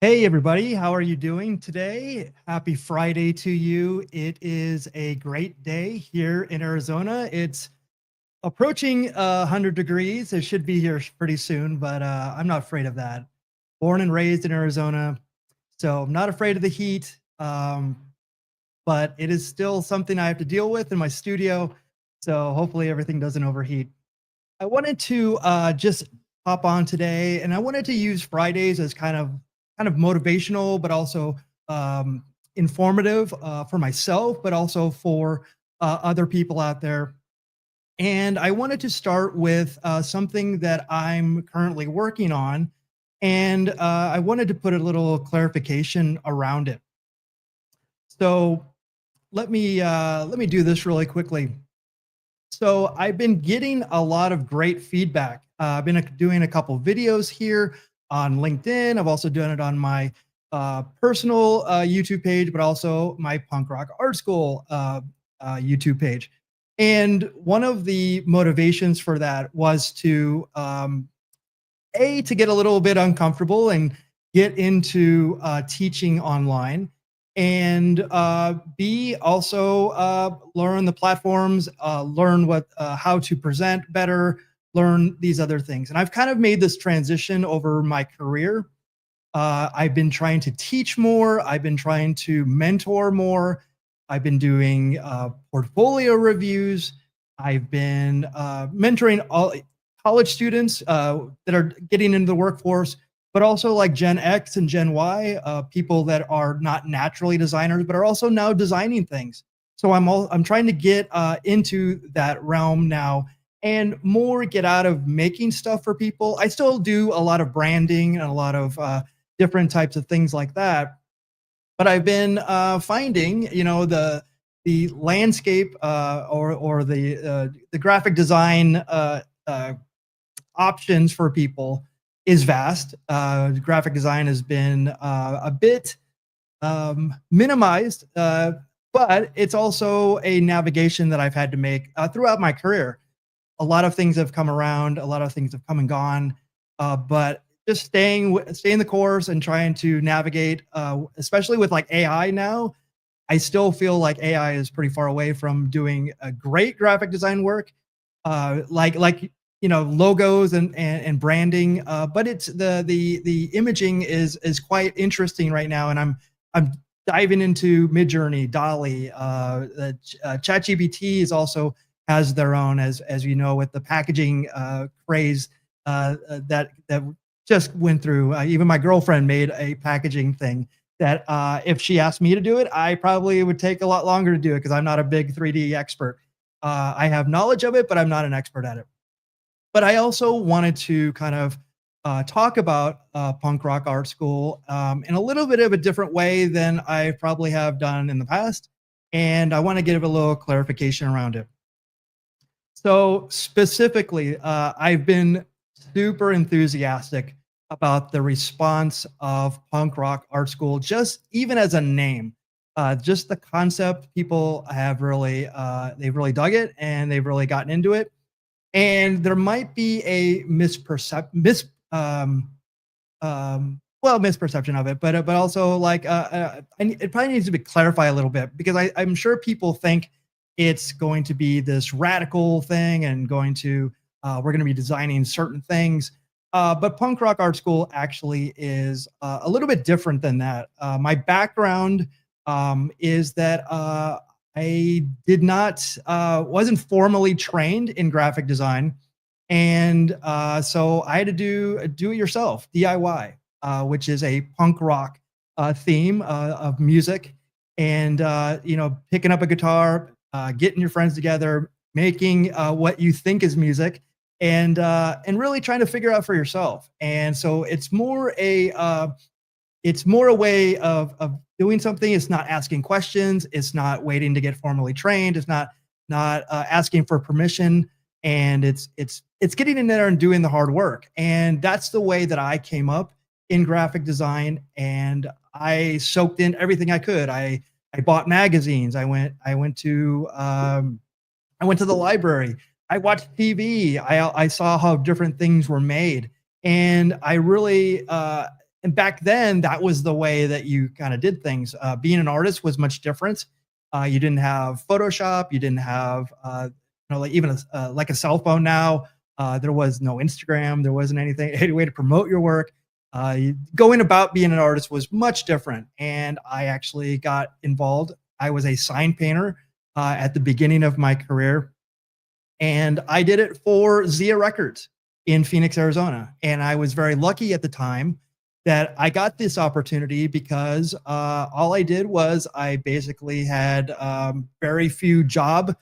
Hey everybody, how are you doing today? Happy Friday to you. It is a great day here in Arizona. It's approaching 100 degrees. It should be here pretty soon, but I'm not afraid of that. Born and raised in Arizona, so I'm not afraid of the heat. But it is still something I have to deal with in my studio. So hopefully everything doesn't overheat. I wanted to just hop on today, and I wanted to use Fridays as kind of motivational, but also um, informative for myself, but also for other people out there. And I wanted to start with something that I'm currently working on, and I wanted to put a little clarification around it. So let me do this really quickly. So I've been getting a lot of great feedback. I've been doing a couple videos here on LinkedIn. I've also done it on my personal YouTube page, but also my Punk Rock Art School YouTube page. And one of the motivations for that was to to get a little bit uncomfortable and get into teaching online, and B, also learn the platforms, learn what how to present better, learn these other things. And I've kind of made this transition over my career. I've been trying to teach more. I've been trying to mentor more. I've been doing portfolio reviews. I've been mentoring all college students that are getting into the workforce, but also like Gen X and Gen Y, people that are not naturally designers, but are also now designing things. So I'm trying to get into that realm now and more get out of making stuff for people. I still do a lot of branding and a lot of different types of things like that. But I've been finding, the landscape or the graphic design options for people is vast. Graphic design has been a bit minimized, but it's also a navigation that I've had to make throughout my career. A lot of things have come around, a lot of things have come and gone, but just staying the course and trying to navigate, especially with like AI now. I still feel like AI is pretty far away from doing a great graphic design work, logos and branding. But it's the imaging is quite interesting right now, and I'm diving into Midjourney, Dolly, ChatGPT is also has their own, as you know, with the packaging craze that just went through. Even my girlfriend made a packaging thing that if she asked me to do it, I probably would take a lot longer to do it because I'm not a big 3D expert. I have knowledge of it, but I'm not an expert at it. But I also wanted to kind of talk about punk rock art school in a little bit of a different way than I probably have done in the past. And I want to give a little clarification around it. So specifically, I've been super enthusiastic about the response of punk rock art school, just even as a name. Just the concept, people have really they've really dug it and they've really gotten into it. And there might be a misperception of it, but also like it probably needs to be clarified a little bit because I'm sure people think it's going to be this radical thing and going to we're going to be designing certain things. But punk rock art school actually is a little bit different than that. My background is that I did not wasn't formally trained in graphic design, and so I had to do it yourself DIY, which is a punk rock theme of music, and picking up a guitar, getting your friends together, making what you think is music, and really trying to figure out for yourself. And so it's more a way of doing something. It's not asking questions. It's not waiting to get formally trained. It's not asking for permission. And it's getting in there and doing the hard work. And that's the way that I came up in graphic design. And I soaked in everything I could. I bought magazines. I went to the library. I watched TV. I saw how different things were made, and I really and back then, that was the way that you kind of did things. Being an artist was much different. You didn't have Photoshop, you didn't have like even like a cell phone now. There was no Instagram, there wasn't anything, any way to promote your work. Going about being an artist was much different, and I actually got involved. I was a sign painter at the beginning of my career, and I did it for Zia Records in Phoenix, Arizona. And I was very lucky at the time that I got this opportunity because all I did was I basically had very few job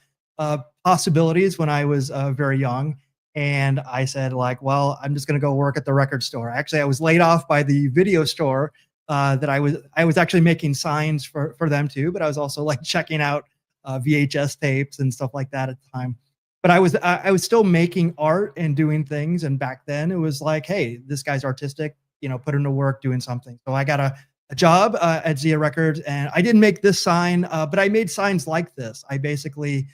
possibilities when I was very young. And I said, like, well, I'm just going to go work at the record store. Actually, I was laid off by the video store that I was actually making signs for them too, but I was also like checking out VHS tapes and stuff like that at the time. But I was still making art and doing things. And back then it was like, hey, this guy's artistic, put him to work doing something. So I got a job at Zia Records, and I didn't make this sign, but I made signs like this. I basically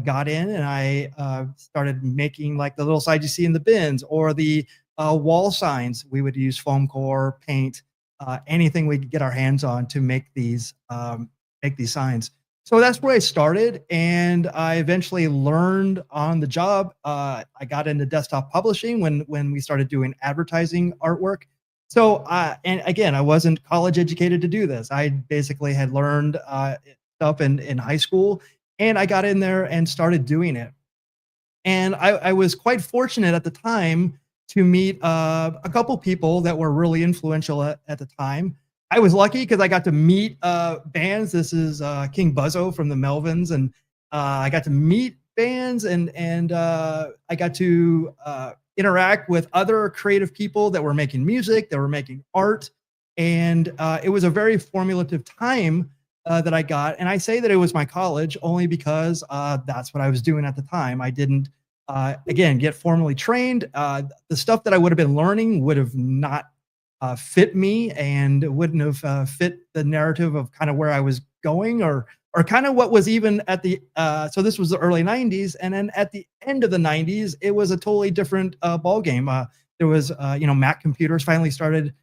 got in and I started making like the little signs you see in the bins, or the wall signs. We would use foam core, paint, anything we could get our hands on to make these signs. So that's where I started, and I eventually learned on the job. I got into desktop publishing when we started doing advertising artwork. So, and again, I wasn't college educated to do this. I basically had learned stuff in high school, and I got in there and started doing it. And I was quite fortunate at the time to meet a couple people that were really influential at the time. I was lucky because I got to meet bands. This is King Buzzo from the Melvins, and I got to meet bands, and I got to interact with other creative people that were making music, that were making art, and it was a very formative time that I got. And I say that it was my college only because that's what I was doing at the time. I didn't, again, get formally trained. The stuff that I would have been learning would have not fit me, and it wouldn't have fit the narrative of kind of where I was going, or kind of what was even at the so this was the early 90s, and then at the end of the 90s it was a totally different ball game. There was Mac computers finally started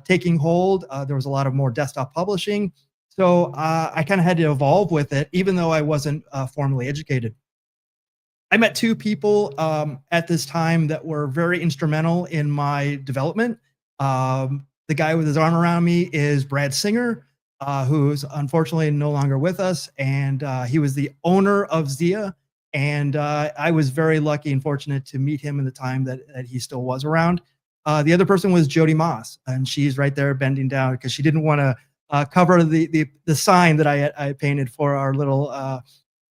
taking hold. There was a lot of more desktop publishing, so I kind of had to evolve with it, even though I wasn't formally educated. I met two people at this time that were very instrumental in my development. The guy with his arm around me is Brad Singer, who's unfortunately no longer with us, and he was the owner of Zia. And I was very lucky and fortunate to meet him in the time that he still was around. The other person was Jody Moss, and she's right there bending down because she didn't want to cover the sign that I painted for our little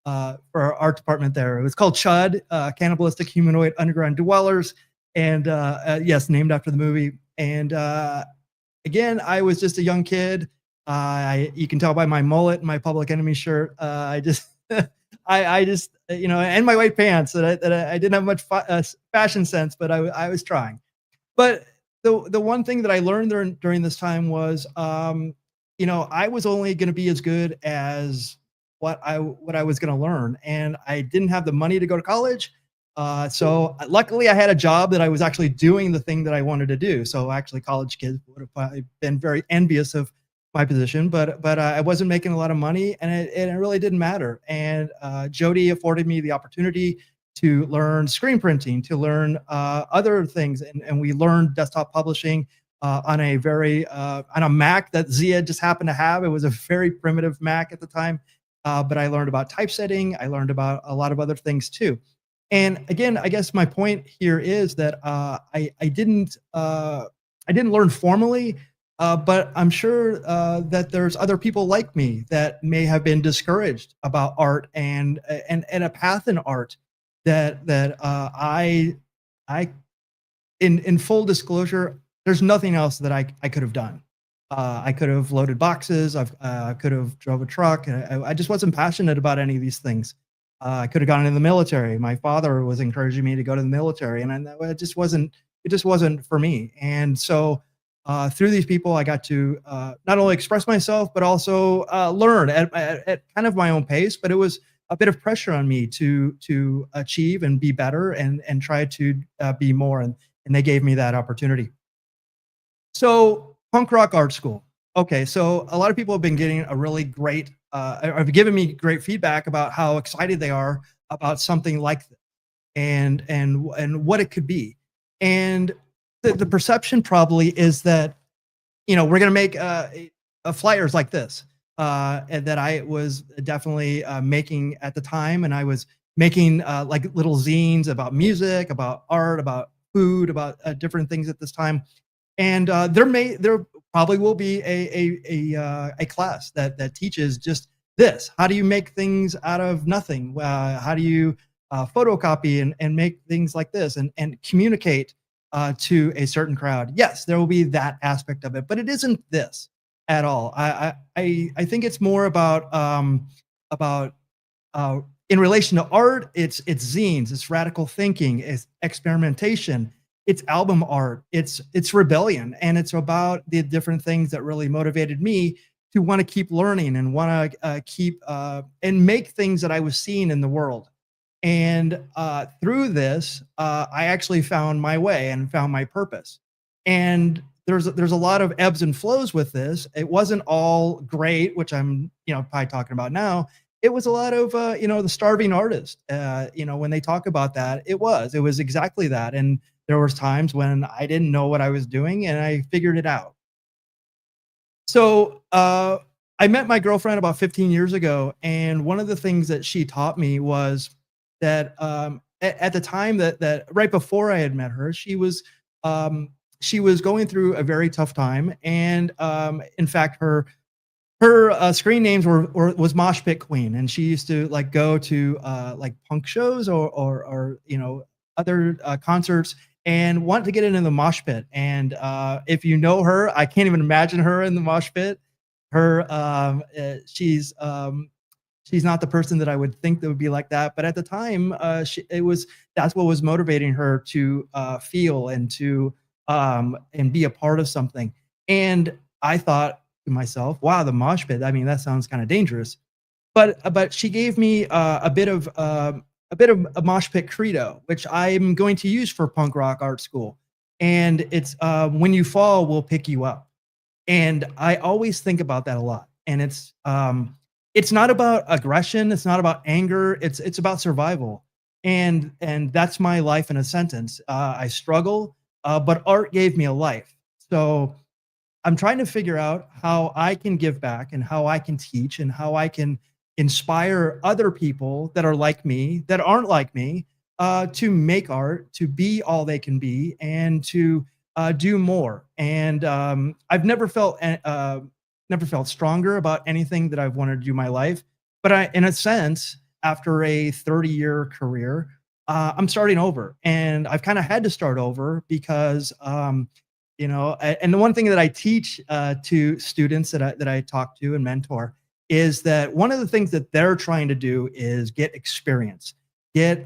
for our art department there. It was called Chud, Cannibalistic Humanoid Underground Dwellers, and yes, named after the movie. And again, I was just a young kid. You can tell by my mullet and my Public Enemy shirt. I just, I just, and my white pants that I didn't have much fashion sense, but I was trying. But the one thing that I learned during this time was, I was only going to be as good as what I was going to learn, and I didn't have the money to go to college. So luckily I had a job that I was actually doing the thing that I wanted to do. So actually college kids would have probably been very envious of my position, but I wasn't making a lot of money, and it really didn't matter. And Jody afforded me the opportunity to learn screen printing, to learn other things. And we learned desktop publishing on a Mac that Zia just happened to have. It was a very primitive Mac at the time. But I learned about typesetting. I learned about a lot of other things too. And again, I guess my point here is that I didn't learn formally, but I'm sure that there's other people like me that may have been discouraged about art and a path in art that I in full disclosure, there's nothing else that I could have done. I could have loaded boxes. I could have drove a truck. I just wasn't passionate about any of these things. I could have gone into the military. My father was encouraging me to go to the military, and it just wasn't. It just wasn't for me. And so, through these people, I got to not only express myself, but also learn at kind of my own pace. But it was a bit of pressure on me to achieve and be better and try to be more. And they gave me that opportunity. So Punk rock art school. Okay, so a lot of people have been getting a really great, have given me great feedback about how excited they are about something like this and what it could be. And the perception probably is that we're gonna make flyers like this, and that I was definitely making at the time, and I was making like little zines about music, about art, about food, about different things at this time. And there probably will be a class that teaches just this. How do you make things out of nothing? How do you photocopy and make things like this and communicate to a certain crowd? Yes, there will be that aspect of it, but it isn't this at all. I think it's more about uh, in relation to art, it's zines, it's radical thinking, it's experimentation, it's album art, it's rebellion, and it's about the different things that really motivated me to want to keep learning and want to keep and make things that I was seeing in the world. And through this, I actually found my way and found my purpose. And there's a lot of ebbs and flows with this. It wasn't all great, which I'm probably talking about now. It was a lot of the starving artist. When they talk about that, it was exactly that. And there was times when I didn't know what I was doing, and I figured it out. So I met my girlfriend about 15 years ago, and one of the things that she taught me was that at the time that right before I had met her, she was going through a very tough time, and in fact, her screen names was Mosh Pit Queen, and she used to like go to like punk shows or other concerts and want to get into the mosh pit. And if you know her, I can't even imagine her in the mosh pit. Her she's not the person that I would think that would be like that. But at the time, that's what was motivating her to feel and be a part of something. And I thought to myself, wow, the mosh pit. I mean, that sounds kind of dangerous. But she gave me a bit of a mosh pit credo, which I'm going to use for punk rock art school. And it's when you fall, we'll pick you up. And I always think about that a lot. And it's not about aggression, it's not about anger, it's about survival. And that's my life in a sentence. I struggle, but art gave me a life. So I'm trying to figure out how I can give back and how I can teach and how I can inspire other people that are like me, that aren't like me, to make art, to be all they can be, and to do more. And I've never felt stronger about anything that I've wanted to do in my life. But in a sense, after a 30-year career, I'm starting over, and I've kind of had to start over because and the one thing that I teach to students that I talk to and mentor is that one of the things that they're trying to do is get experience, get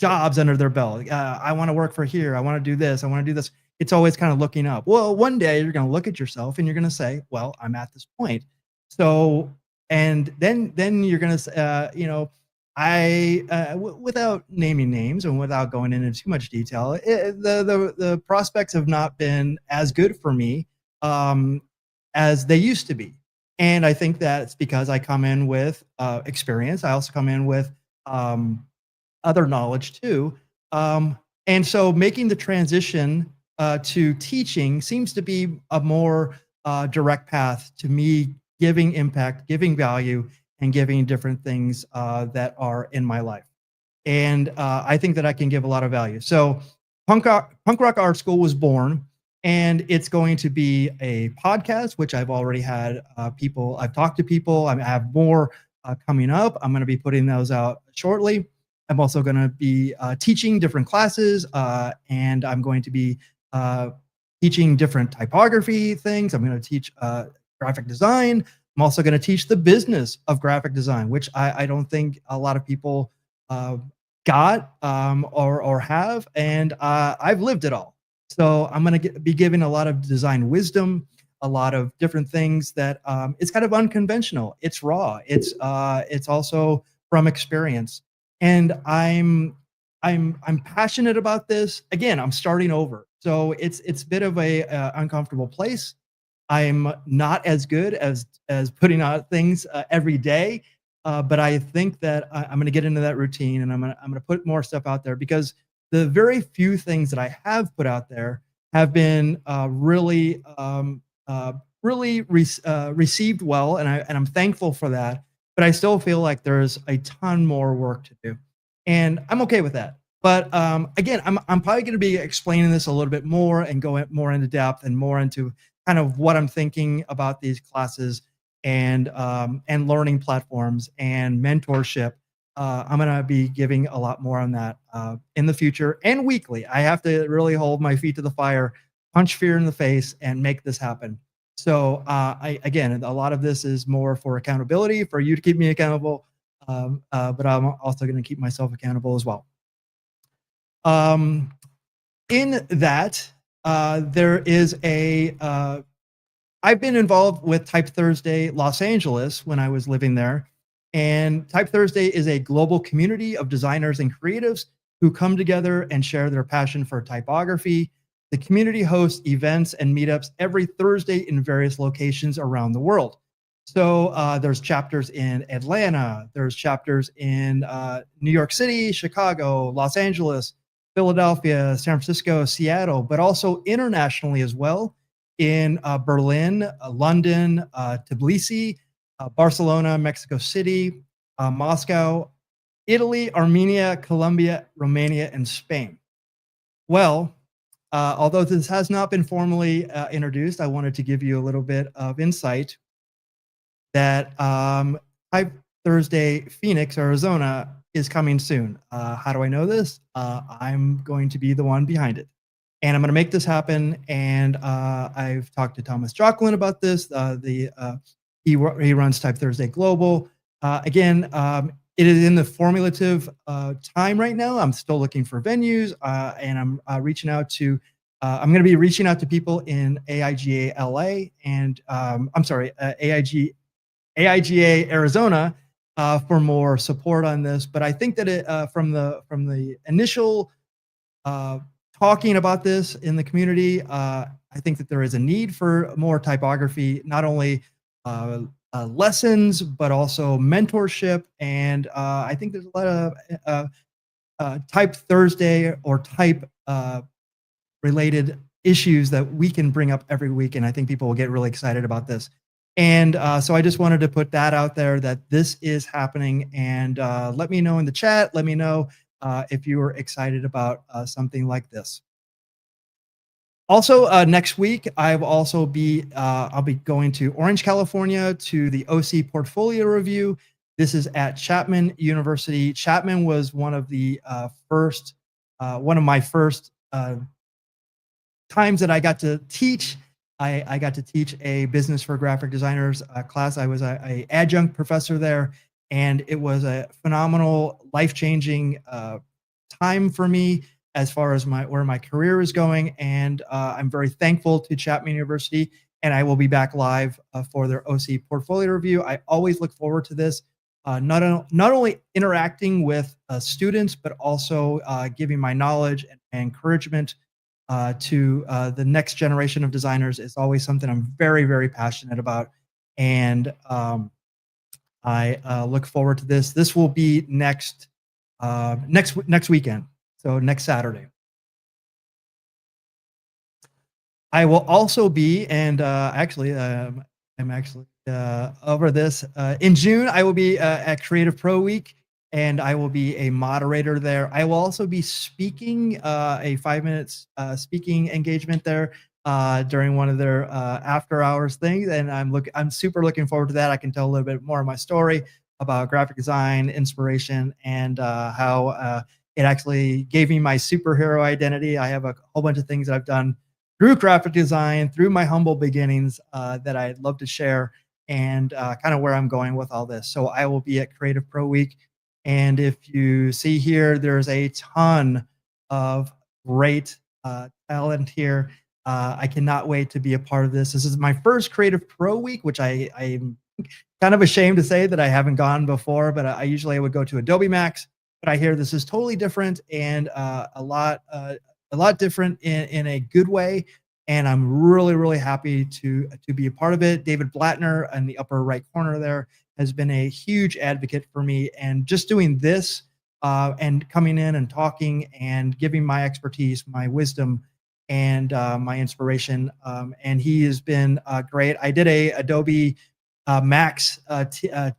jobs under their belt. I want to work for here. I want to do this. I want to do this. It's always kind of looking up. Well, one day you're going to look at yourself and you're going to say, "Well, I'm at this point." So, and then you're going to, without naming names and without going into too much detail, the prospects have not been as good for me as they used to be. And I think that it's because I come in with experience. I also come in with other knowledge too. And so making the transition to teaching seems to be a more direct path to me giving impact, giving value, and giving different things that are in my life. And I think that I can give a lot of value. So Punk Rock Art School was born, and it's going to be a podcast, which I've already had people, I've talked to people. I have more coming up. I'm going to be putting those out shortly. I'm also going to be teaching different classes, and I'm going to be teaching different typography things. I'm going to teach graphic design. I'm also going to teach the business of graphic design, which I don't think a lot of people got or have, and I've lived it all. So I'm going to be giving a lot of design wisdom, a lot of different things that it's kind of unconventional. It's raw. It's also from experience, and I'm passionate about this. Again, I'm starting over, So it's a bit of a uncomfortable place. I'm not as good as putting out things every day, but I think that I'm going to get into that routine, and I'm gonna put more stuff out there because the very few things that I have put out there have been received well, and I'm thankful for that. But I still feel like there's a ton more work to do, and I'm okay with that. But again, I'm probably going to be explaining this a little bit more and going more into depth and more into kind of what I'm thinking about these classes and learning platforms and mentorship. I'm going to be giving a lot more on that in the future and weekly. I have to really hold my feet to the fire, punch fear in the face, and make this happen. So I again, a lot of this is more for accountability, for you to keep me accountable, but I'm also going to keep myself accountable as well. Um, in that, there is I've been involved with Type Thursday Los Angeles when I was living there. And Type Thursday is a global community of designers and creatives who come together and share their passion for typography. The community hosts events and meetups every Thursday in various locations around the world. So there's chapters in Atlanta, there's chapters in New York City, Chicago, Los Angeles, Philadelphia, San Francisco, Seattle, but also internationally as well in Berlin, London, Tbilisi, Barcelona, Mexico City, Moscow, Italy, Armenia, Colombia, Romania, and Spain. Well, although this has not been formally introduced, I wanted to give you a little bit of insight that Type Thursday Phoenix, Arizona is coming soon. How do I know this? I'm going to be the one behind it. And I'm going to make this happen. And I've talked to Thomas Jocklin about this. He runs Type Thursday Global. Again, it is in the formulative time right now. I'm still looking for venues, and I'm reaching out to. I'm going to be reaching out to people in AIGA LA and I'm sorry, AIGA Arizona for more support on this. But I think that from the initial talking about this in the community, I think that there is a need for more typography, not only lessons, but also mentorship. And I think there's a lot of Type Thursday or type related issues that we can bring up every week. And I think people will get really excited about this. And so I just wanted to put that out there that this is happening. And let me know in the chat. Let me know if you are excited about something like this. Also, next week, I'll be going to Orange, California to the OC Portfolio Review. This is at Chapman University. Chapman was one of my first times that I got to teach. I got to teach a business for graphic designers class. I was a adjunct professor there, and it was a phenomenal, life-changing time for me as far as where my career is going. And I'm very thankful to Chapman University, and I will be back live for their OC Portfolio Review. I always look forward to this, not only interacting with students, but also giving my knowledge and encouragement to the next generation of designers is always something I'm very, very passionate about. And I look forward to this. This will be next weekend, so next Saturday. I will also be, and actually, I'm actually over this in June. I will be at Creative Pro Week, and I will be a moderator there. I will also be speaking a 5 minutes speaking engagement there during one of their after hours things, and I'm super looking forward to that. I can tell a little bit more of my story about graphic design, inspiration, and how it actually gave me my superhero identity. I have a whole bunch of things that I've done through graphic design, through my humble beginnings that I'd love to share, and kind of where I'm going with all this. So I will be at Creative Pro Week. And if you see here, there's a ton of great talent here. I cannot wait to be a part of this. This is my first Creative Pro Week, which I'm kind of ashamed to say that I haven't gone before, but I would go to Adobe Max, but I hear this is totally different and a lot a lot different in a good way. And I'm really, really happy to be a part of it. David Blattner in the upper right corner there has been a huge advocate for me. And just doing this and coming in and talking and giving my expertise, my wisdom, and my inspiration. And he has been great. I did a Adobe Max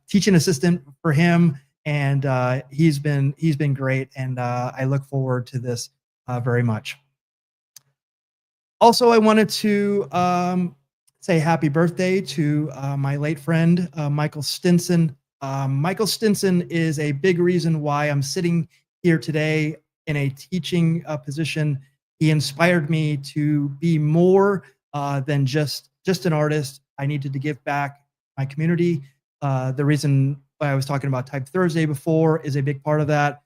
teaching assistant for him, and he's been great. And I look forward to this very much. Also, I wanted to say happy birthday to my late friend, Michael Stinson. Michael Stinson is a big reason why I'm sitting here today in a teaching position. He inspired me to be more than just an artist. I needed to give back my community. The reason why I was talking about Type Thursday before is a big part of that.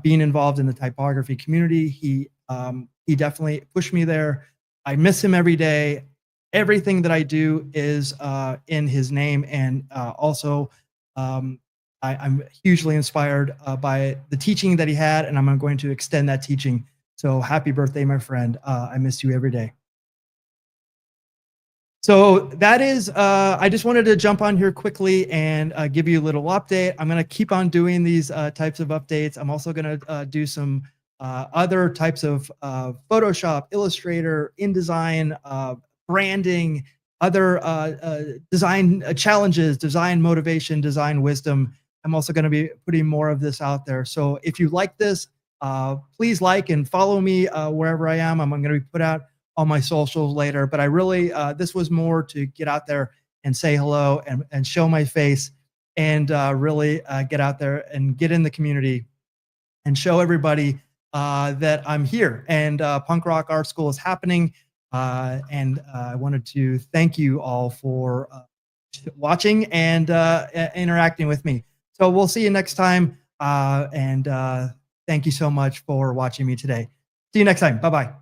Being involved in the typography community, he definitely pushed me there. I miss him every day. Everything that I do is in his name, and also I'm hugely inspired by the teaching that he had, and I'm going to extend that teaching. So happy birthday, my friend. I miss you every day. So that is, I just wanted to jump on here quickly and give you a little update. I'm going to keep on doing these types of updates. I'm also going to do some other types of Photoshop, Illustrator, InDesign, branding, other design challenges, design motivation, design wisdom. I'm also going to be putting more of this out there. So if you like this, please like and follow me wherever I am. I'm going to be put out on my socials later, but I really, this was more to get out there and say hello and show my face and really get out there and get in the community and show everybody that I'm here. And Punk Rock Art School is happening. And I wanted to thank you all for watching and interacting with me. So we'll see you next time. And thank you so much for watching me today. See you next time. Bye-bye.